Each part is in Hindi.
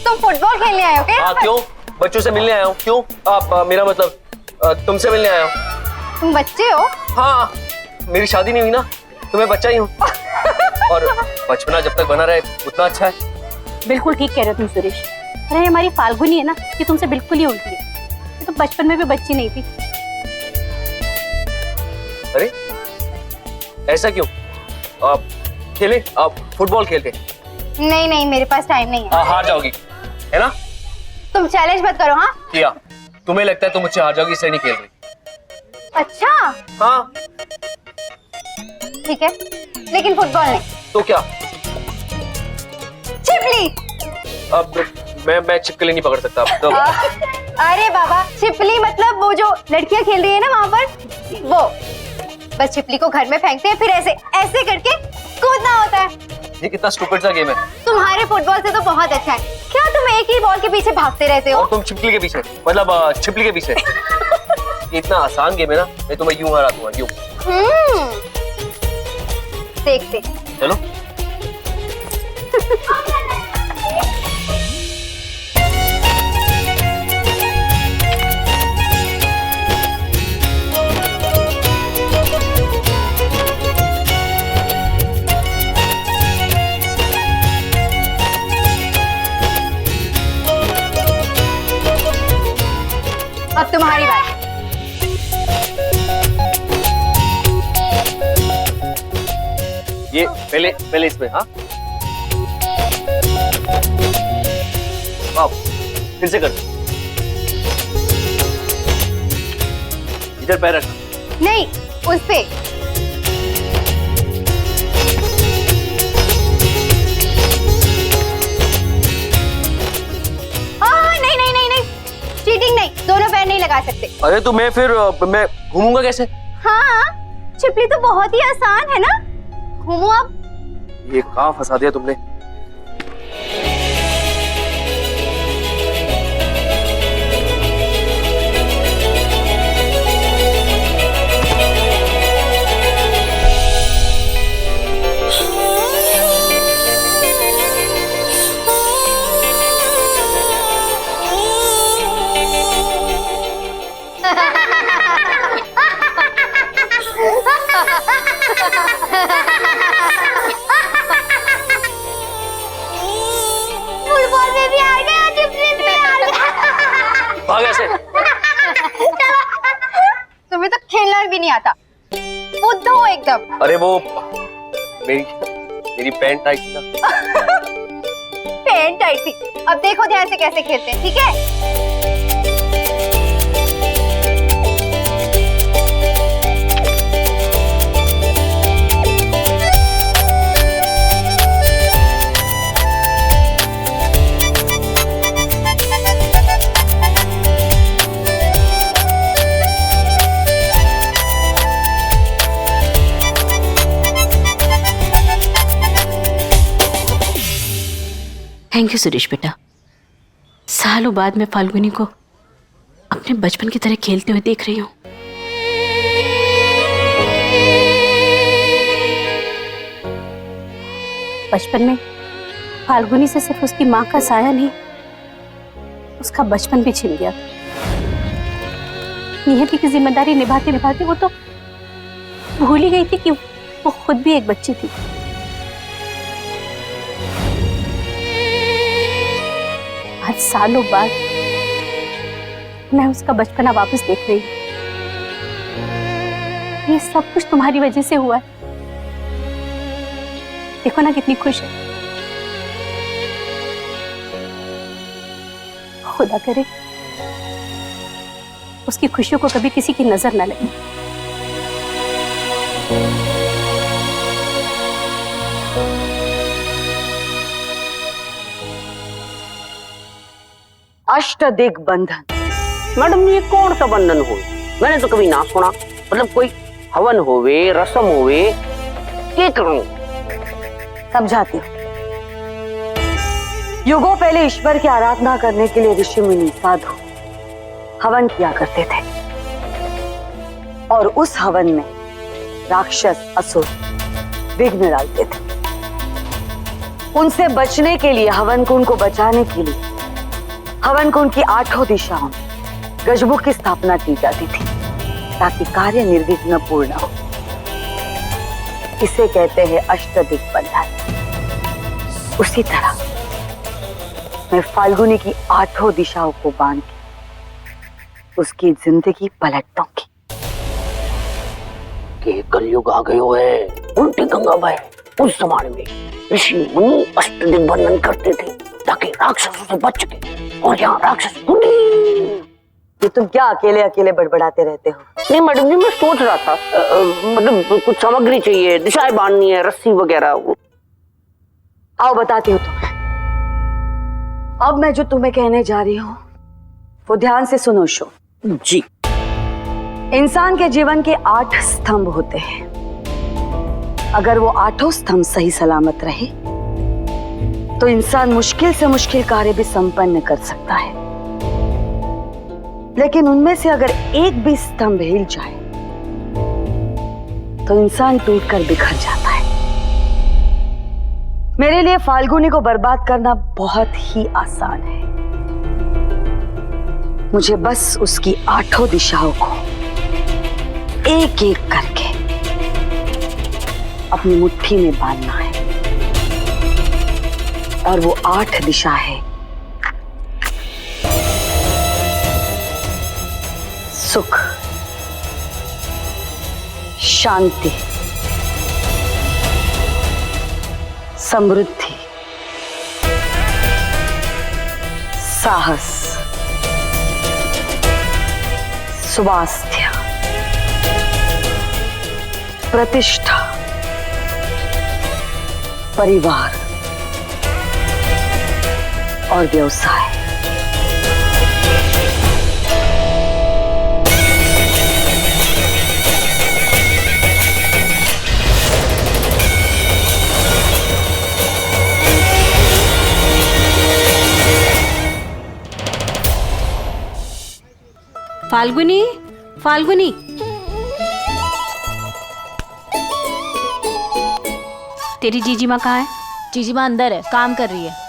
तुम फुटबॉल खेलने आए हो क्या? हाँ क्यों? बच्चों से मिलने आया हूँ। क्यों? आप मेरा मतलब तुमसे मिलने आया हूँ। तुम बच्चे हो? हाँ, मेरी शादी नहीं हुई ना, तो मैं बच्चा ही हूँ। और बचपना जब तक बना रहे उतना अच्छा है। बिल्कुल ठीक कह रहे हो तुम सुरेश। अरे हमारी फाल्गुनी है ना, ये तुमसे बिल्कुल ही उल्टी है। ये तो बचपन में भी बच्ची नहीं थी। अरे ऐसा क्यों? आप खेले, आप फुटबॉल खेलते? नहीं नहीं, मेरे पास टाइम नहीं है। हार जाओगी है ना? तुम चैलेंज मत करो। हाँ किया। तुम्हें लगता है तुम मुझसे हार जाओगी इसलिए नहीं खेल रही? अच्छा हाँ। ठीक है, लेकिन फुटबॉल नहीं। तो क्या? छिपली। अब मैं छिपकली नहीं पकड़ सकता अब तो। अरे बाबा, छिपली मतलब वो जो लड़कियां खेल रही है ना वहाँ पर, वो बस छिपली को घर में फेंकते हैं, फिर ऐसे ऐसे करके कूदना होता है। ये कितना स्टूपिड सा गेम है। तुम्हारे फुटबॉल से तो बहुत अच्छा है। क्या तुम एक ही बॉल के पीछे भागते रहते हो? और तुम छिपकली के पीछे, मतलब छिपली के पीछे। ये इतना आसान गेम है ना, मैं तुम्हें यूं हरा दूंगा, यूं। देखते। चलो। अब तुम्हारी बारी। ये पहले इसमें। हाँ फिर से कर। इधर पैर रखना। नहीं, उस पे। नहीं नहीं नहीं नहीं, चीटिंग नहीं, दोनों पैर नहीं लगा सकते। अरे तो मैं फिर मैं घूमूंगा कैसे? हाँ, छिपली तो बहुत ही आसान है ना, घूमो अब। ये कहाँ फंसा दिया तुमने? फुटबॉल में भी आ गया, छिपली में भी आ गया। भाग ऐसे। तुम्हें तो खेलना भी नहीं आता, बुद्ध हो एकदम। अरे वो मेरी पैंट टाइट थी ना। पैंट टाइट थी। अब देखो ध्यान से कैसे खेलते हैं, ठीक है? थैंक यू सुरेश बेटा। सालों बाद मैं फाल्गुनी को अपने बचपन की तरह खेलते हुए देख रही हूँ। बचपन में फाल्गुनी से सिर्फ उसकी माँ का साया नहीं, उसका बचपन भी छिन गया। नियति की जिम्मेदारी निभाते निभाते वो तो भूल ही गई थी कि वो खुद भी एक बच्ची थी। आज सालों बाद मैं उसका बचपना वापस देख रही हूँ। ये सब कुछ तुम्हारी वजह से हुआ है। देखो ना कितनी खुश है। खुदा करे उसकी खुशियों को कभी किसी की नजर न लगे। अष्टदिग्बंधन। मैडम ये कौन सा बंधन हो? मैंने तो कभी ना सुना। मतलब कोई हवन होवे, रस्म होवे, क्या करूं? समझाती हूँ। युगों पहले ईश्वर की आराधना करने के लिए ऋषि मुनि साधु हवन किया करते थे, और उस हवन में राक्षस असुर विघ्न डालते थे। उनसे बचने के लिए, हवन कुंड को बचाने के लिए हवन कुंड की 8 दिशाओं में गजबों की स्थापना की जाती थी ताकि कार्य निर्विघ्न पूर्ण हो। इसे कहते हैं अष्टदिग्बंधन। उसी तरह मैं फाल्गुनी की 8 दिशाओं को बांध के उसकी जिंदगी पलट दूंगी। कि कलयुग आ गयो है, उल्टी गंगा बहे। उस जमाने में ऋषि मुनि अष्टदिग्बंधन करते थे ताकि राक्षसों से बच सके, और यहाँ राक्षस खुद ही। ये तुम क्या अकेले अकेले बड़बड़ाते रहते हो? नहीं मैडम जी, मैं सोच रहा था मतलब कुछ सामग्री चाहिए, दिशाएं बांधनी है, रस्सी वगैरह। आओ बताती हूँ तुम्हें। अब मैं जो तुम्हें कहने जा रही हूँ वो ध्यान से सुनो शो। जी। इंसान के जीवन के 8 स्तंभ होते हैं। अगर वो 8 स्तंभ सही सलामत रहे तो इंसान मुश्किल से मुश्किल कार्य भी संपन्न कर सकता है। लेकिन उनमें से अगर एक भी स्तंभ हिल जाए तो इंसान टूटकर बिखर जाता है। मेरे लिए फाल्गुनी को बर्बाद करना बहुत ही आसान है। मुझे बस उसकी 8 दिशाओं को एक एक करके अपनी मुट्ठी में बांधना है। और वो 8 दिशा है सुख, शांति, समृद्धि, साहस, स्वास्थ्य, प्रतिष्ठा, परिवार और व्यवसाय। फाल्गुनी, फाल्गुनी, तेरी जीजी माँ कहाँ है? जीजी माँ अंदर है, काम कर रही है।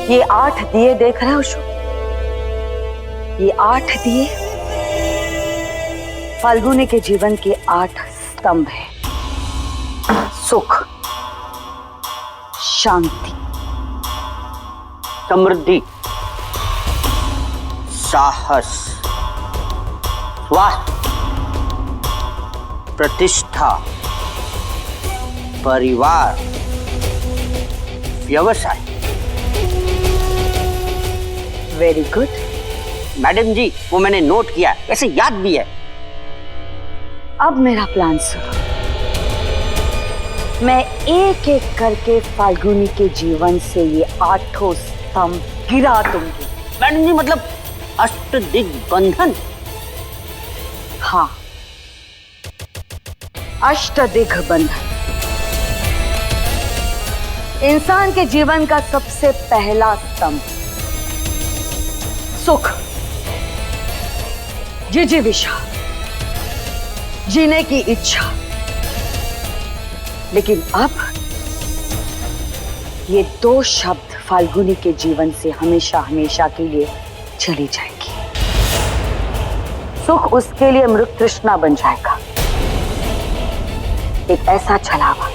ये 8 दिए देख रहे हो शो? ये 8 दिए फाल्गुनी के जीवन के 8 स्तंभ हैं। सुख, शांति, समृद्धि, साहस, स्वास्थ्य, प्रतिष्ठा, परिवार, व्यवसाय। Very good. मैडम जी, वो मैंने नोट किया, वैसे याद भी है। अब मेरा प्लान सुनो। मैं एक एक करके फाल्गुनी के जीवन से ये 8 स्तंभ गिरा दूंगी। मैडम जी, मतलब अष्टदिग्बंधन? हाँ, अष्टदिग्बंधन इंसान के जीवन का सबसे पहला स्तंभ। सुख, जिजीविषा, जीने की इच्छा। लेकिन अब ये 2 शब्द फाल्गुनी के जीवन से हमेशा हमेशा के लिए चली जाएगी। सुख उसके लिए मृत तृष्णा बन जाएगा, एक ऐसा छलावा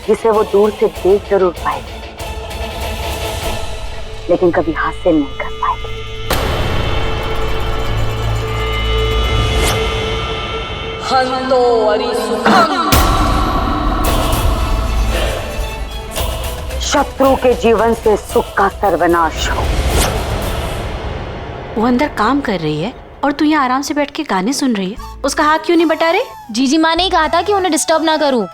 जिसे वो दूर से देख जरूर पाएगी लेकिन कभी हासिल नहीं कर पाएगी। हंतो अरिसुखम, शत्रु के जीवन से सुख का सर्वनाश हो। वो अंदर काम कर रही है और तू यहाँ आराम से बैठ के गाने सुन रही है। उसका हाथ क्यों नहीं बटा रहे? जीजी माँ ने ही कहा था कि उन्हें डिस्टर्ब ना करूं।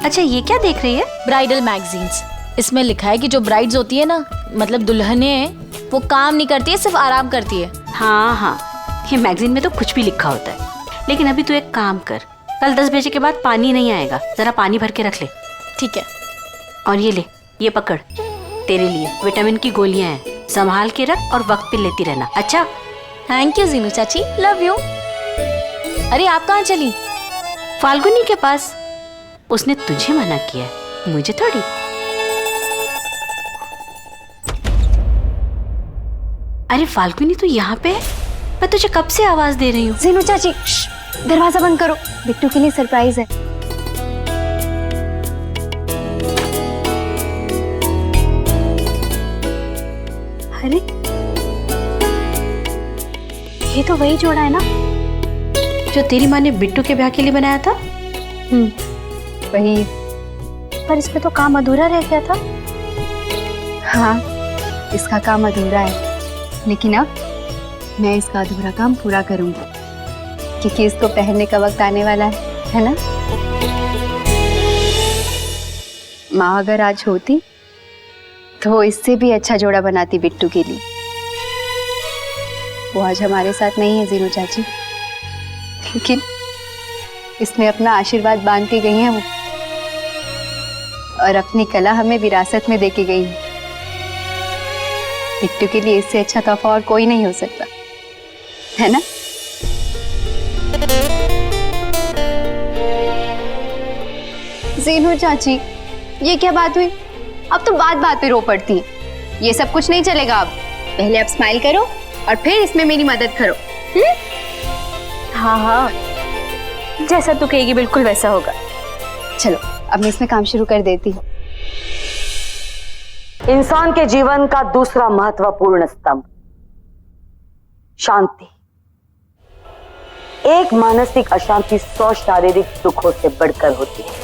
अच्छा ये क्या देख रही है? Bridal magazines. इसमें लिखा है कि जो ब्राइड्स होती है ना, मतलब दुल्हनें, वो काम नहीं करती है, सिर्फ आराम करती है। हाँ हाँ, ये मैगजीन में तो कुछ भी लिखा होता है। लेकिन अभी तू एक काम कर, कल 10 बजे के बाद पानी नहीं आएगा, जरा पानी भर के रख ले। ठीक है। और ये ले, ये पकड़, तेरे लिए विटामिन की गोलियां हैं, संभाल के रख और वक्त पे लेती रहना। अच्छा? थैंक यू जीनू चाची, लव यू। अरे आप कहाँ चली? फाल्गुनी के पास। उसने तुझे मना किया है, मुझे थोड़ी। अरे फाल्गुनी तू यहाँ पे है? मैं तुझे कब से आवाज दे रही हूँ। जीनू चाची, दरवाजा बंद करो, बिट्टू के लिए सरप्राइज है। अरे ये तो वही जोड़ा है ना जो तेरी माँ ने बिट्टू के ब्याह के लिए बनाया था। वही, पर इसमें तो काम अधूरा रह गया था। हाँ, इसका काम अधूरा है, लेकिन अब मैं इसका अधूरा काम पूरा करूंगी, क्योंकि इसको पहनने का वक्त आने वाला है ना। माँ अगर आज होती तो वो इससे भी अच्छा जोड़ा बनाती बिट्टू के लिए। वो आज हमारे साथ नहीं है जीनू चाची, लेकिन इसमें अपना आशीर्वाद बांध के गई हैं वो, और अपनी कला हमें विरासत में देके गई है। बिट्टू के लिए इससे अच्छा तोहफा और कोई नहीं हो सकता, है ना? जीनू चाची, ये क्या बात हुई? अब तो बात बात पे रो पड़ती है। ये सब कुछ नहीं चलेगा अब। पहले आप स्माइल करो और फिर इसमें मेरी मदद करो। हाँ हाँ, जैसा तू कहेगी बिल्कुल वैसा होगा। चलो अब मैं इसमें काम शुरू कर देती हूँ। इंसान के जीवन का दूसरा महत्वपूर्ण स्तंभ शांति। एक मानसिक अशांति 100 शारीरिक दुखों से बढ़कर होती है।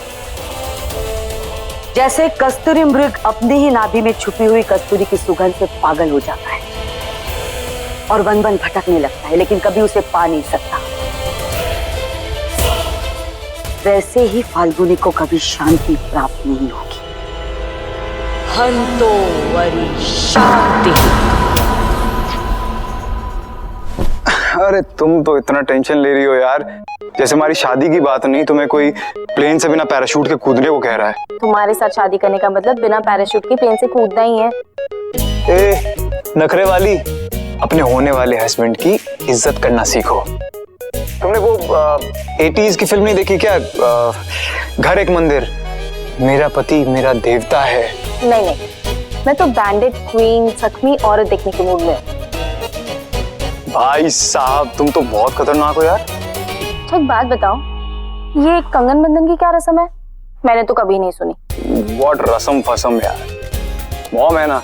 जैसे कस्तूरी मृग अपनी ही नाभि में छुपी हुई कस्तूरी की सुगंध से पागल हो जाता है और वन वन भटकने लगता है, लेकिन कभी उसे पा नहीं सकता, वैसे ही फाल्गुनी को कभी शांति प्राप्त नहीं होगी। हंतो वरी शांति। अरे तुम तो इतना टेंशन ले रही हो यार, जैसे हमारी शादी की बात नहीं, तुम्हें कोई प्लेन से बिना पैराशूट के कूदने को कह रहा है। तुम्हारे साथ शादी करने का मतलब बिना पैराशूट के प्लेन से कूदना ही है। ए नखरे वाली, अपने होने वाले हस्बैंड की इज्जत करना सीखो। तुमने वो 80s की फिल्म नहीं देखी क्या, घर एक मंदिर, मेरा पति मेरा देवता है? नहीं, मैं तो बैंडेड क्वीन, जख्मी औरत देखने के मूड में। भाई साहब तुम तो बहुत खतरनाक हो यार। अच्छा एक बात बताओ, ये कंगन बंधन की क्या रस्म है? मैंने तो कभी नहीं सुनी। व्हाट रस्म फसम यार, मॉम है ना,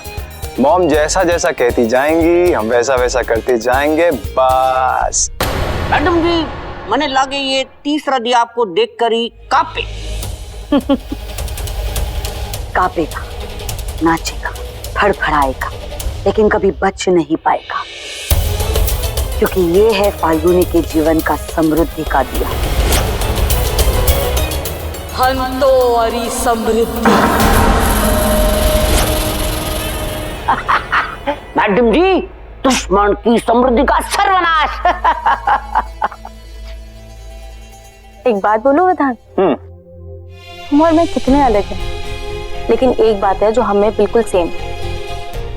मॉम जैसा जैसा कहती जाएंगी हम वैसा वैसा करते जाएंगे बस। मैडम जी, मने लगे ये तीसरा दिया आपको देखकर ही कांपे। कांपेगा, नाचेगा, फड़फड़ाएगा, लेकिन कभी बच नहीं पाएगा, क्योंकि ये है फाल्गुनी के जीवन का समृद्धि का दिया। हंतो अरी समृद्धि। मैडम जी, दुश्मन की समृद्धि का सर्वनाश। एक बात बोलो विधान, तुम और मैं कितने अलग हैं, लेकिन एक बात है जो हमें बिल्कुल सेम।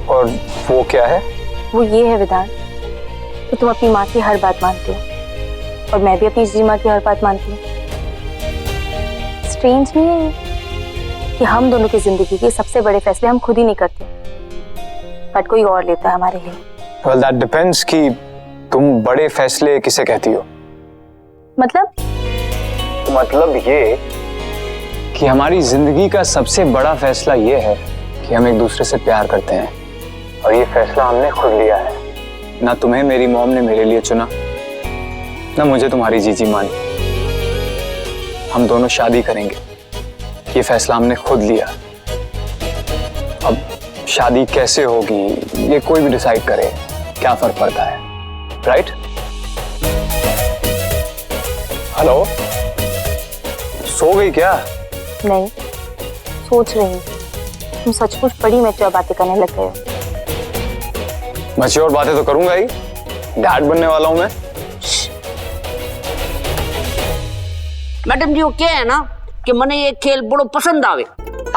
और वो क्या है? वो ये है विधान कि तुम अपनी माँ की हर बात मानती हो और मैं भी अपनी जीजी माँ की हर बात मानती हूँ। स्ट्रेंज नहीं है ये कि हम दोनों की जिंदगी के सबसे बड़े फैसले हम खुद ही नहीं करते, बट कोई और लेता है हमारे लिए। Well, that depends कि तुम बड़े फैसले किसे कहती हो। मतलब ये कि हमारी जिंदगी का सबसे बड़ा फैसला ये है कि हम एक दूसरे से प्यार करते हैं, और ये फैसला हमने खुद लिया है। ना तुम्हें मेरी मॉम ने मेरे लिए चुना, ना मुझे तुम्हारी जीजी मानी। हम दोनों शादी करेंगे, ये फैसला हमने खुद लिया। अब शादी कैसे होगी ये कोई भी डिसाइड करे, क्या फर्क पड़ता है, राइट? हेलो, सो गई क्या? नहीं, सोच रही हूँ। तुम सचमुच बड़ी मैच्योर बातें करने लग गए हो। मैच्योर बातें तो करूंगा ही, डैड बनने वाला हूं मैं। मैडम जी वो क्या है ना कि मने ये खेल बड़ो पसंद आवे।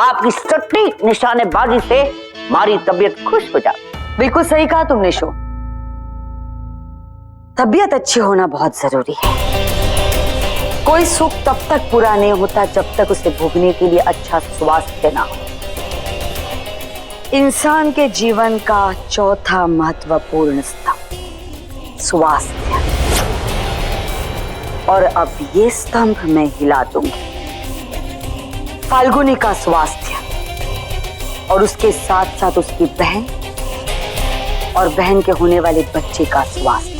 आपकी सटीक निशानेबाजी से हमारी तबीयत खुश हो जाती। बिल्कुल सही कहा तुमने शो। तबीयत अच्छी होना बहुत जरूरी है। कोई सुख तब तक पूरा नहीं होता जब तक उसे भोगने के लिए अच्छा स्वास्थ्य ना हो। इंसान के जीवन का चौथा महत्वपूर्ण स्तंभ स्वास्थ्य, और अब ये स्तंभ मैं हिला दूंगी। फाल्गुनी का स्वास्थ्य और उसके साथ साथ उसकी बहन और बहन के होने वाले बच्चे का स्वास्थ्य।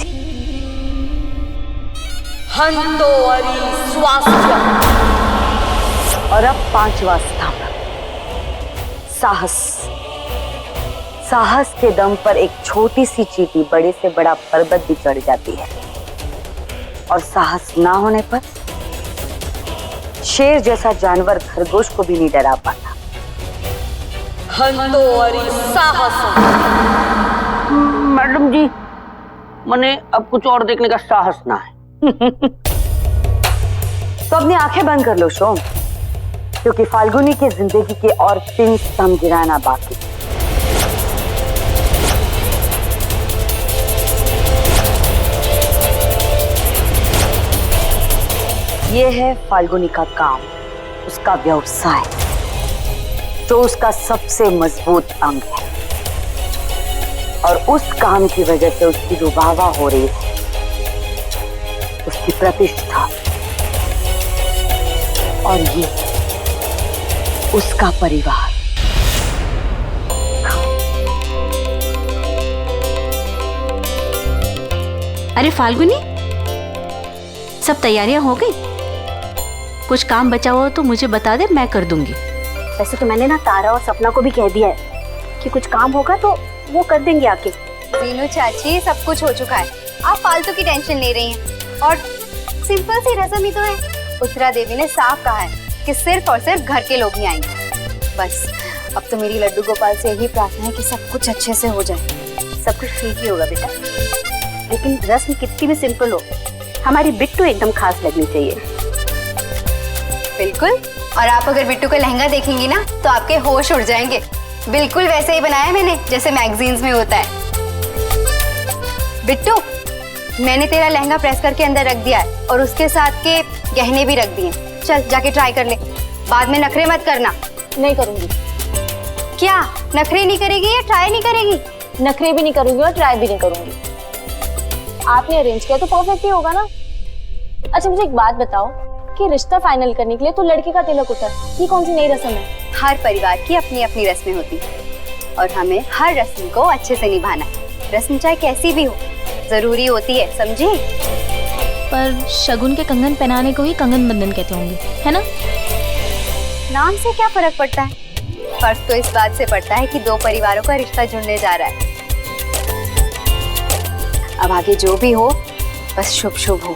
स्वास्थ्य। और अब पांचवा स्तंभ साहस। साहस के दम पर एक छोटी सी चींटी बड़े से बड़ा पर्वत भी चढ़ जाती है, और साहस ना होने पर शेर जैसा जानवर खरगोश को भी नहीं डरा पाता। मैडम जी मने अब कुछ और देखने का साहस ना है। तो अपनी आंखें बंद कर लो शोम, क्योंकि फाल्गुनी की जिंदगी के और 3 स्तंभ गिराना बाकी। ये है फाल्गुनी का काम, उसका व्यवसाय, जो उसका सबसे मजबूत अंग है, और उस काम की वजह से उसकी रुबावा हो रही है, उसकी प्रतिष्ठा, और ये उसका परिवार। अरे फाल्गुनी, सब तैयारियां हो गई? कुछ काम बचा हो तो मुझे बता दे, मैं कर दूंगी। वैसे तो मैंने ना तारा और सपना को भी कह दिया है कि कुछ काम होगा तो वो कर देंगे आके। रीनू चाची, सब कुछ हो चुका है, आप फालतू की टेंशन ले रही हैं। और सिंपल सी रस्म ही तो है। उत्तरा देवी ने साफ कहा है कि सिर्फ और सिर्फ घर के लोग ही आएंगे। बस अब तो मेरी लड्डू गोपाल से यही प्रार्थना है कि सब कुछ अच्छे से हो जाए। सब कुछ ठीक ही होगा बेटा। लेकिन रस्म कितनी भी सिंपल हो, हमारी बिट्टू एकदम खास लगनी चाहिए। बिल्कुल। और आप अगर बिट्टू का लहंगा देखेंगी ना तो आपके होश उड़ जाएंगे। बिल्कुल वैसे ही बनाया मैंने जैसे मैगजीन्स में होता है। बिट्टू, मैंने तेरा लहंगा प्रेस करके अंदर रख दिया है, और उसके साथ के गहने भी रख दिए। चल जाके ट्राई कर ले, बाद में नखरे मत करना। नहीं करूंगी। क्या नखरे नहीं करेगी या ट्राई नहीं करेगी? नखरे भी नहीं करूंगी और ट्राई भी नहीं करूंगी। आपने अरेंज किया तो परफेक्ट ही होगा ना। अच्छा मुझे एक बात बताओ कि रिश्ता फाइनल करने के लिए तो लड़के का तिलक उतर, ये कौन सी नई रस्म है? हर परिवार की अपनी अपनी रस्में होती हैं, और हमें हर रस्म को अच्छे से निभाना है। रस्म चाहे कैसी भी हो, जरूरी होती है, समझी? पर शगुन के कंगन पहनाने को ही कंगन बंधन कहते होंगे, है ना? नाम से क्या फर्क पड़ता है? फर्क तो इस बात से पड़ता है कि 2 परिवारों का रिश्ता जुड़ने जा रहा है। अब आगे जो भी हो, बस शुभ शुभ हो।